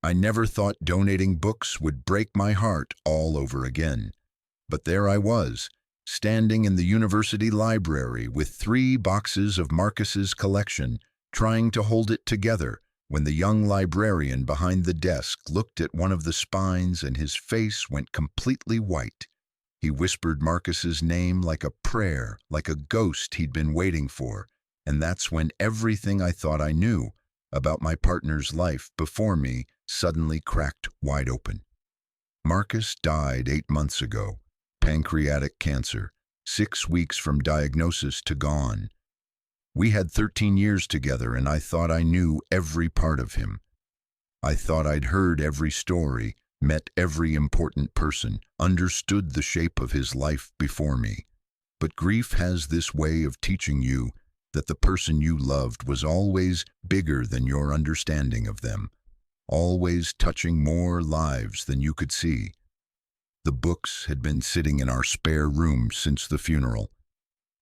I never thought donating books would break my heart all over again. But there I was, standing in the university library with 3 boxes of Marcus's collection, trying to hold it together, when the young librarian behind the desk looked at one of the spines and his face went completely white. He whispered Marcus's name like a prayer, like a ghost he'd been waiting for, and that's when everything I thought I knew about my partner's life before me suddenly cracked wide open. Marcus died 8 months ago, pancreatic cancer, 6 weeks from diagnosis to gone. We had 13 years together, and I thought I knew every part of him. I thought I'd heard every story, met every important person, understood the shape of his life before me. But grief has this way of teaching you that the person you loved was always bigger than your understanding of them, always touching more lives than you could see. The books had been sitting in our spare room since the funeral.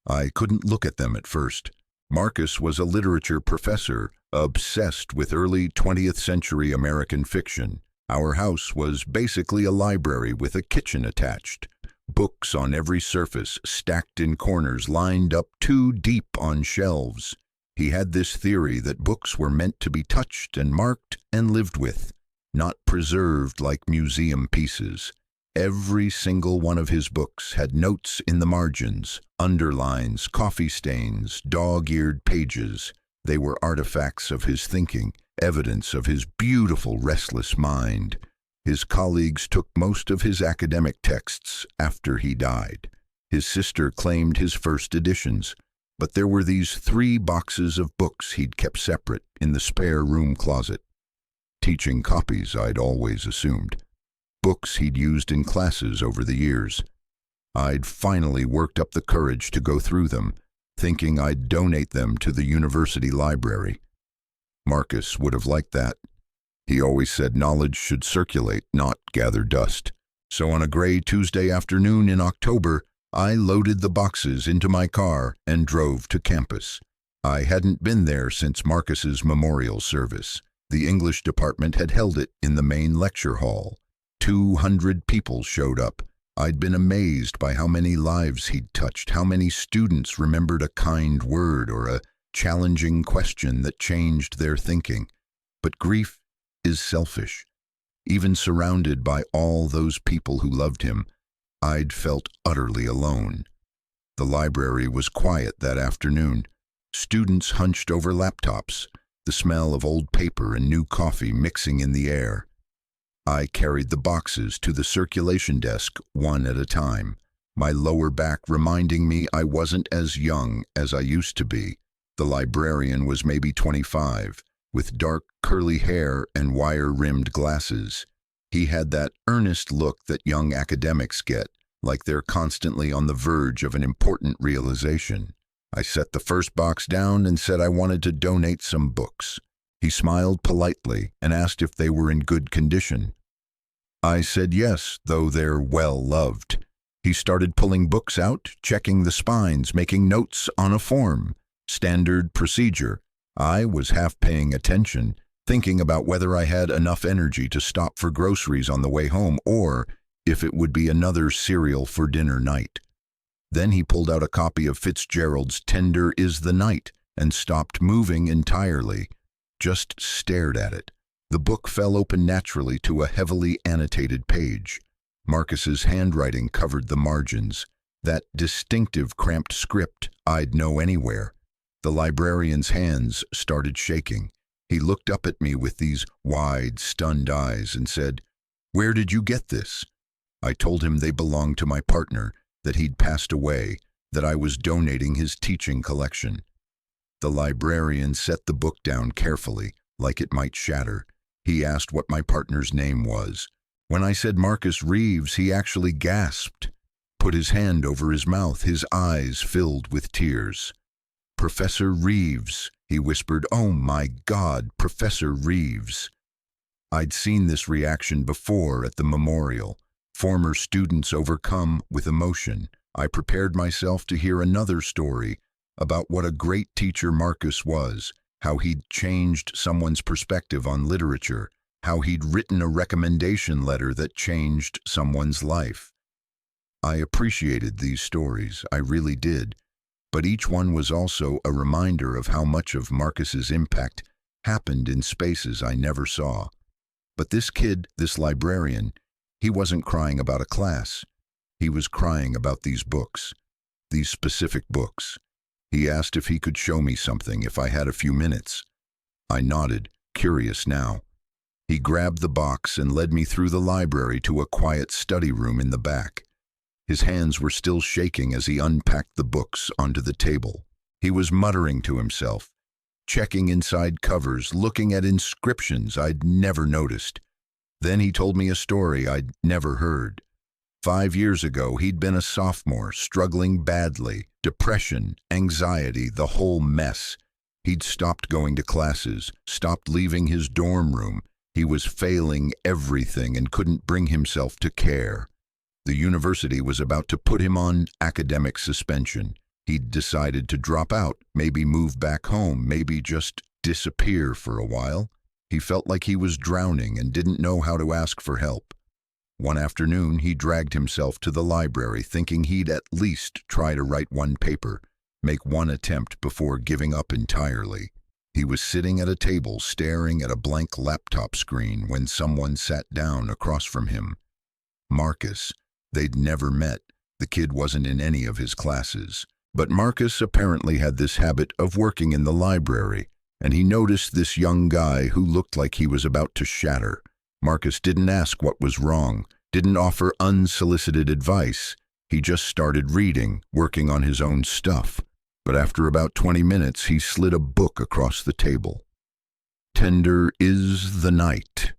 I couldn't look at them at first. Marcus was a literature professor, obsessed with early 20th century American fiction. Our house was basically a library with a kitchen attached. Books on every surface, stacked in corners, lined up too deep on shelves. He had this theory that books were meant to be touched and marked and lived with, not preserved like museum pieces. Every single one of his books had notes in the margins, underlines, coffee stains, dog-eared pages. They were artifacts of his thinking, evidence of his beautiful, restless mind. His colleagues took most of his academic texts after he died. His sister claimed his first editions, but there were these 3 boxes of books he'd kept separate in the spare room closet. Teaching copies, I'd always assumed. Books he'd used in classes over the years. I'd finally worked up the courage to go through them, thinking I'd donate them to the university library. Marcus would have liked that. He always said knowledge should circulate, not gather dust. So on a gray Tuesday afternoon in October, I loaded the boxes into my car and drove to campus. I hadn't been there since Marcus's memorial service. The English department had held it in the main lecture hall. 200 people showed up. I'd been amazed by how many lives he'd touched, how many students remembered a kind word or a challenging question that changed their thinking. But grief is selfish. Even surrounded by all those people who loved him, I'd felt utterly alone. The library was quiet that afternoon. Students hunched over laptops, the smell of old paper and new coffee mixing in the air. I carried the boxes to the circulation desk one at a time, my lower back reminding me I wasn't as young as I used to be. The librarian was maybe 25, with dark curly hair and wire-rimmed glasses. He had that earnest look that young academics get, like they're constantly on the verge of an important realization. I set the first box down and said I wanted to donate some books. He smiled politely and asked if they were in good condition. I said yes, though they're well-loved. He started pulling books out, checking the spines, making notes on a form. Standard procedure. I was half paying attention, thinking about whether I had enough energy to stop for groceries on the way home or if it would be another cereal for dinner night. Then he pulled out a copy of Fitzgerald's Tender is the Night and stopped moving entirely, just stared at it. The book fell open naturally to a heavily annotated page. Marcus's handwriting covered the margins, that distinctive cramped script I'd know anywhere. The librarian's hands started shaking. He looked up at me with these wide, stunned eyes and said, "Where did you get this?" I told him they belonged to my partner, that he'd passed away, that I was donating his teaching collection. The librarian set the book down carefully, like it might shatter. He asked what my partner's name was. When I said Marcus Reeves, he actually gasped, put his hand over his mouth, his eyes filled with tears. "Professor Reeves," he whispered. "Oh my God, Professor Reeves." I'd seen this reaction before at the memorial. Former students overcome with emotion. I prepared myself to hear another story about what a great teacher Marcus was, how he'd changed someone's perspective on literature, how he'd written a recommendation letter that changed someone's life. I appreciated these stories, I really did, but each one was also a reminder of how much of Marcus's impact happened in spaces I never saw. But this kid, this librarian, he wasn't crying about a class. He was crying about these books, these specific books. He asked if he could show me something if I had a few minutes. I nodded, curious now. He grabbed the box and led me through the library to a quiet study room in the back. His hands were still shaking as he unpacked the books onto the table. He was muttering to himself, checking inside covers, looking at inscriptions I'd never noticed. Then he told me a story I'd never heard. 5 years ago, he'd been a sophomore, struggling badly, depression, anxiety, the whole mess. He'd stopped going to classes, stopped leaving his dorm room. He was failing everything and couldn't bring himself to care. The university was about to put him on academic suspension. He'd decided to drop out, maybe move back home, maybe just disappear for a while. He felt like he was drowning and didn't know how to ask for help. One afternoon, he dragged himself to the library, thinking he'd at least try to write one paper, make one attempt before giving up entirely. He was sitting at a table staring at a blank laptop screen when someone sat down across from him. Marcus. They'd never met. The kid wasn't in any of his classes. But Marcus apparently had this habit of working in the library, and he noticed this young guy who looked like he was about to shatter. Marcus didn't ask what was wrong, didn't offer unsolicited advice. He just started reading, working on his own stuff. But after about 20 minutes, he slid a book across the table. "Tender is the night."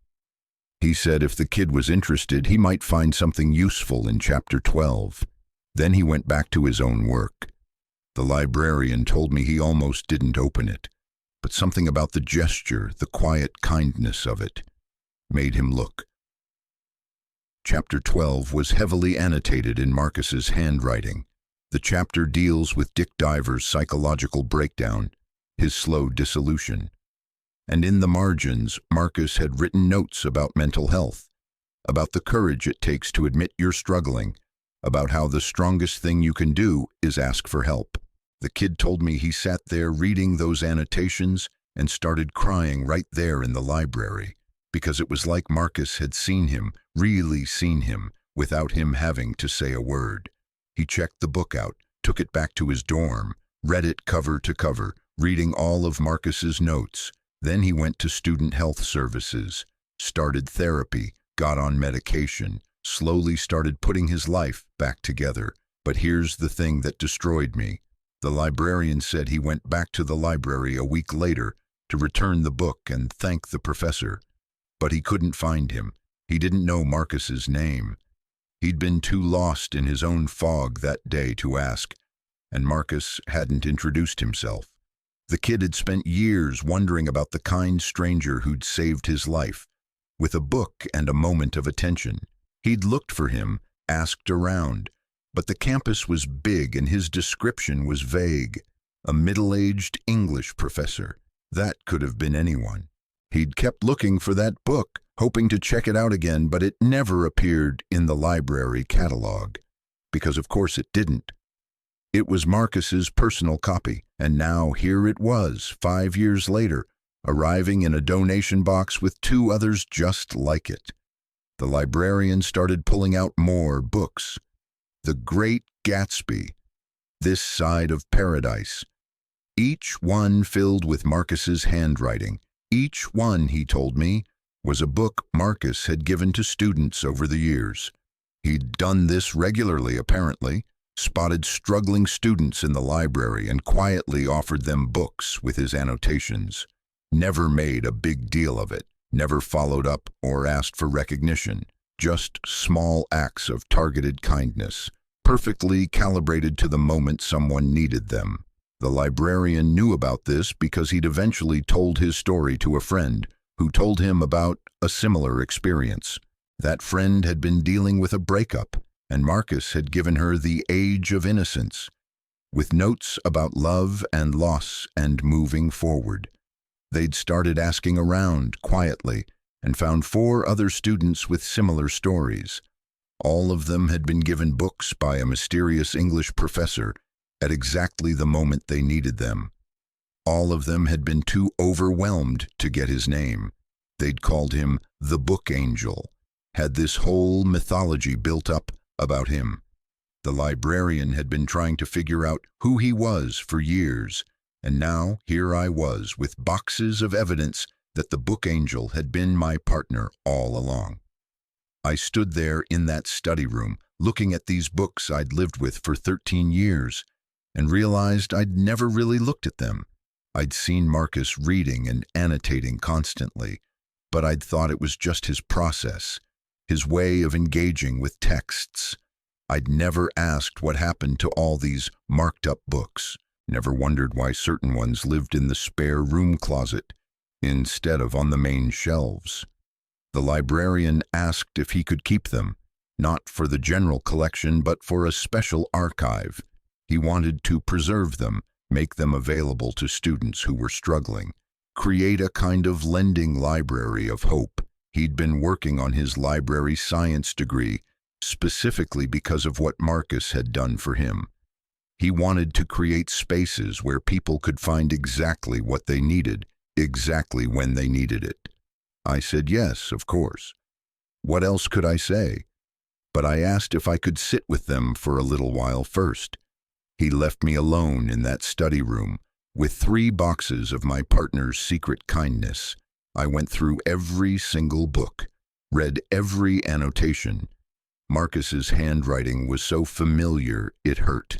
He said if the kid was interested, he might find something useful in chapter 12. Then he went back to his own work. The librarian told me he almost didn't open it, but something about the gesture, the quiet kindness of it, made him look. Chapter 12 was heavily annotated in Marcus's handwriting. The chapter deals with Dick Diver's psychological breakdown, his slow dissolution. And in the margins, Marcus had written notes about mental health, about the courage it takes to admit you're struggling, about how the strongest thing you can do is ask for help. The kid told me he sat there reading those annotations and started crying right there in the library, because it was like Marcus had seen him, really seen him, without him having to say a word. He checked the book out, took it back to his dorm, read it cover to cover, reading all of Marcus's notes. Then he went to student health services, started therapy, got on medication, slowly started putting his life back together. But here's the thing that destroyed me. The librarian said he went back to the library a week later to return the book and thank the professor. But he couldn't find him. He didn't know Marcus's name. He'd been too lost in his own fog that day to ask, and Marcus hadn't introduced himself. The kid had spent years wondering about the kind stranger who'd saved his life, with a book and a moment of attention. He'd looked for him, asked around, but the campus was big and his description was vague. A middle-aged English professor. That could have been anyone. He'd kept looking for that book, hoping to check it out again, but it never appeared in the library catalog, because of course it didn't. It was Marcus's personal copy, and now here it was, 5 years later, arriving in a donation box with 2 others just like it. The librarian started pulling out more books. The Great Gatsby, This Side of Paradise. Each one filled with Marcus's handwriting. Each one, he told me, was a book Marcus had given to students over the years. He'd done this regularly, apparently, spotted struggling students in the library and quietly offered them books with his annotations. Never made a big deal of it, never followed up or asked for recognition, just small acts of targeted kindness, perfectly calibrated to the moment someone needed them. The librarian knew about this because he'd eventually told his story to a friend who told him about a similar experience. That friend had been dealing with a breakup, and Marcus had given her The Age of Innocence, with notes about love and loss and moving forward. They'd started asking around, quietly, and found 4 other students with similar stories. All of them had been given books by a mysterious English professor at exactly the moment they needed them. All of them had been too overwhelmed to get his name. They'd called him the Book Angel, had this whole mythology built up about him. The librarian had been trying to figure out who he was for years, and now here I was with boxes of evidence that the Book Angel had been my partner all along. I stood there in that study room, looking at these books I'd lived with for 13 years, and realized I'd never really looked at them. I'd seen Marcus reading and annotating constantly, but I'd thought it was just his process, his way of engaging with texts. I'd never asked what happened to all these marked-up books, never wondered why certain ones lived in the spare room closet instead of on the main shelves. The librarian asked if he could keep them, not for the general collection but for a special archive. He wanted to preserve them, make them available to students who were struggling, create a kind of lending library of hope. He'd been working on his library science degree specifically because of what Marcus had done for him. He wanted to create spaces where people could find exactly what they needed, exactly when they needed it. I said yes, of course. What else could I say? But I asked if I could sit with them for a little while first. He left me alone in that study room with 3 boxes of my partner's secret kindness. I went through every single book, read every annotation. Marcus's handwriting was so familiar it hurt.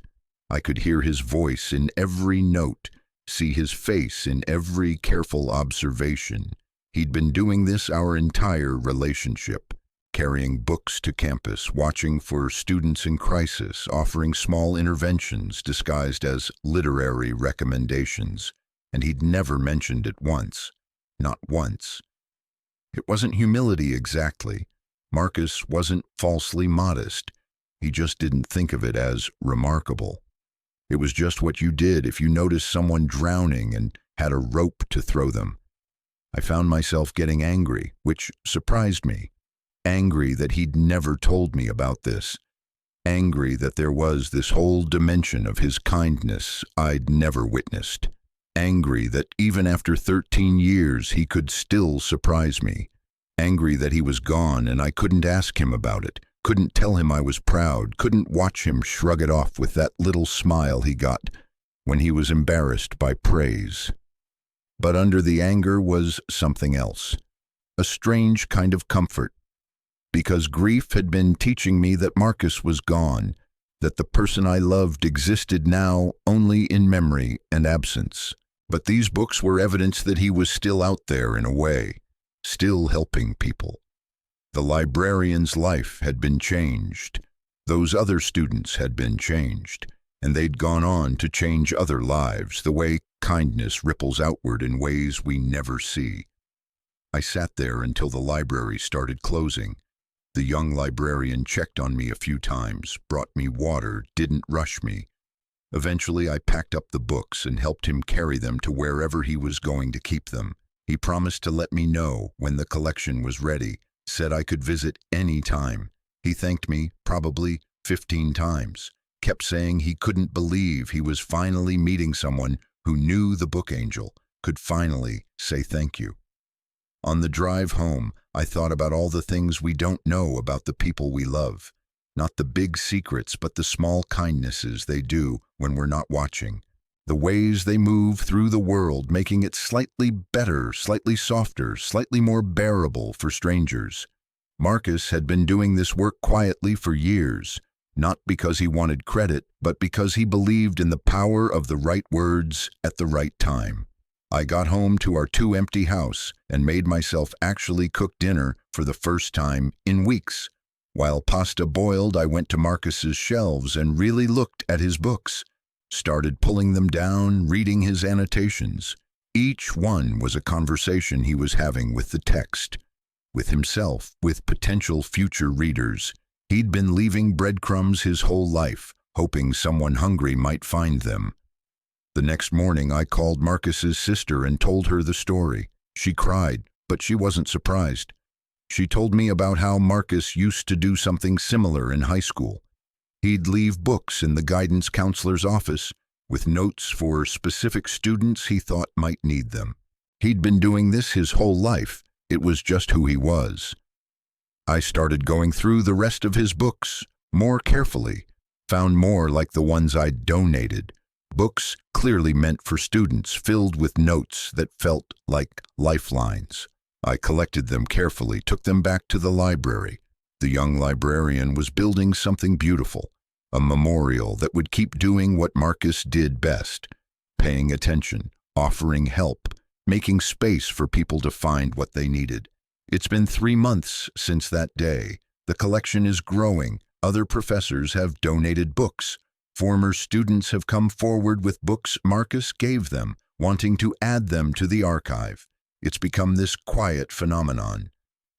I could hear his voice in every note, see his face in every careful observation. He'd been doing this our entire relationship, carrying books to campus, watching for students in crisis, offering small interventions disguised as literary recommendations, and he'd never mentioned it once. Not once. It wasn't humility exactly. Marcus wasn't falsely modest. He just didn't think of it as remarkable. It was just what you did if you noticed someone drowning and had a rope to throw them. I found myself getting angry, which surprised me. Angry that he'd never told me about this. Angry that there was this whole dimension of his kindness I'd never witnessed. Angry that even after 13 years he could still surprise me. Angry that he was gone and I couldn't ask him about it, couldn't tell him I was proud, couldn't watch him shrug it off with that little smile he got when he was embarrassed by praise. But under the anger was something else, a strange kind of comfort, because grief had been teaching me that Marcus was gone, that the person I loved existed now only in memory and absence. But these books were evidence that he was still out there in a way, still helping people. The librarian's life had been changed. Those other students had been changed, and they'd gone on to change other lives, the way kindness ripples outward in ways we never see. I sat there until the library started closing. The young librarian checked on me a few times, brought me water, didn't rush me. Eventually, I packed up the books and helped him carry them to wherever he was going to keep them. He promised to let me know when the collection was ready, said I could visit any time. He thanked me probably 15 times, kept saying he couldn't believe he was finally meeting someone who knew the Book Angel, could finally say thank you. On the drive home, I thought about all the things we don't know about the people we love. Not the big secrets, but the small kindnesses they do when we're not watching. The ways they move through the world, making it slightly better, slightly softer, slightly more bearable for strangers. Marcus had been doing this work quietly for years, not because he wanted credit, but because he believed in the power of the right words at the right time. I got home to our 2-empty house and made myself actually cook dinner for the first time in weeks. While pasta boiled, I went to Marcus's shelves and really looked at his books. Started pulling them down, reading his annotations. Each one was a conversation he was having with the text, with himself, with potential future readers. He'd been leaving breadcrumbs his whole life, hoping someone hungry might find them. The next morning, I called Marcus's sister and told her the story. She cried, But she wasn't surprised. She told me about how Marcus used to do something similar in high school. He'd leave books in the guidance counselor's office with notes for specific students he thought might need them. He'd been doing this his whole life. It was just who he was. I started going through the rest of his books more carefully, found more like the ones I'd donated, books clearly meant for students, filled with notes that felt like lifelines. I collected them carefully, took them back to the library. The young librarian was building something beautiful, a memorial that would keep doing what Marcus did best, paying attention, offering help, making space for people to find what they needed. It's been 3 months since that day. The collection is growing. Other professors have donated books. Former students have come forward with books Marcus gave them, wanting to add them to the archive. It's become this quiet phenomenon.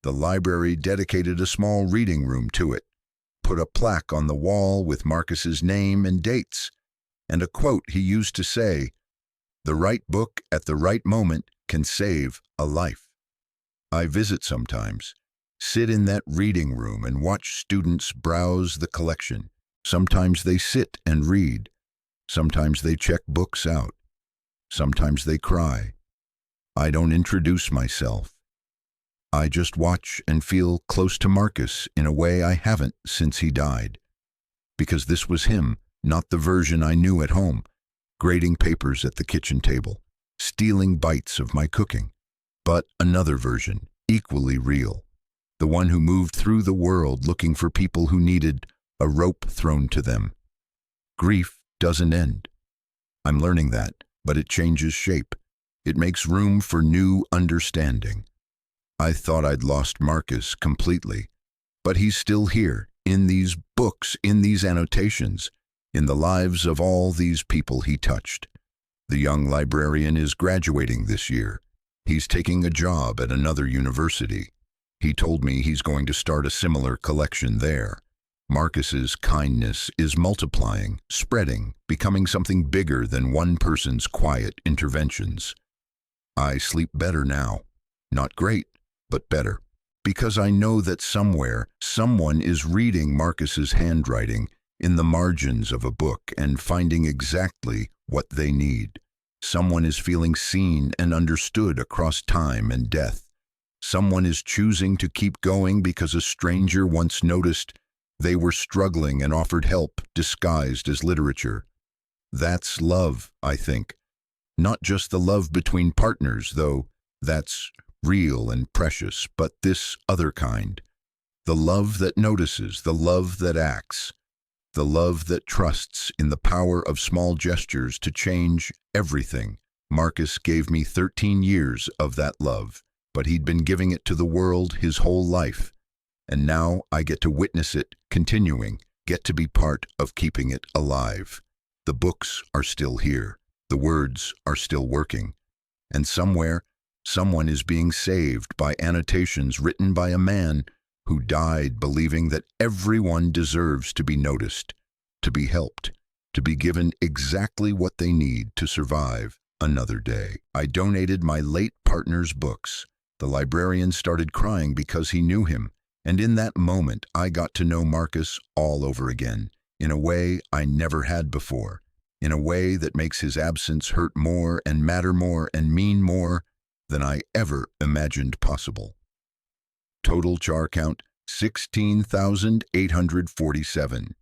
The library dedicated a small reading room to it, put a plaque on the wall with Marcus's name and dates, and a quote he used to say, "The right book at the right moment can save a life." I visit sometimes, sit in that reading room and watch students browse the collection. Sometimes they sit and read. Sometimes they check books out. Sometimes they cry. I don't introduce myself. I just watch and feel close to Marcus in a way I haven't since he died. Because this was him, not the version I knew at home, grading papers at the kitchen table, stealing bites of my cooking. But another version, equally real, the one who moved through the world looking for people who needed a rope thrown to them. Grief doesn't end. I'm learning that, but it changes shape. It makes room for new understanding. I thought I'd lost Marcus completely, but he's still here, in these books, in these annotations, in the lives of all these people he touched. The young librarian is graduating this year. He's taking a job at another university. He told me he's going to start a similar collection there. Marcus's kindness is multiplying, spreading, becoming something bigger than one person's quiet interventions. I sleep better now. Not great, but better. Because I know that somewhere, someone is reading Marcus's handwriting in the margins of a book and finding exactly what they need. Someone is feeling seen and understood across time and death. Someone is choosing to keep going because a stranger once noticed they were struggling and offered help disguised as literature. That's love, I think. Not just the love between partners, though that's real and precious, but this other kind. The love that notices, the love that acts, the love that trusts in the power of small gestures to change everything. Marcus gave me 13 years of that love, but he'd been giving it to the world his whole life. And now I get to witness it continuing, get to be part of keeping it alive. The books are still here. The words are still working. And somewhere, someone is being saved by annotations written by a man who died believing that everyone deserves to be noticed, to be helped, to be given exactly what they need to survive another day. I donated my late partner's books. The librarian started crying because he knew him. And in that moment, I got to know Marcus all over again, in a way I never had before, in a way that makes his absence hurt more and matter more and mean more than I ever imagined possible. Total char count, 16,847.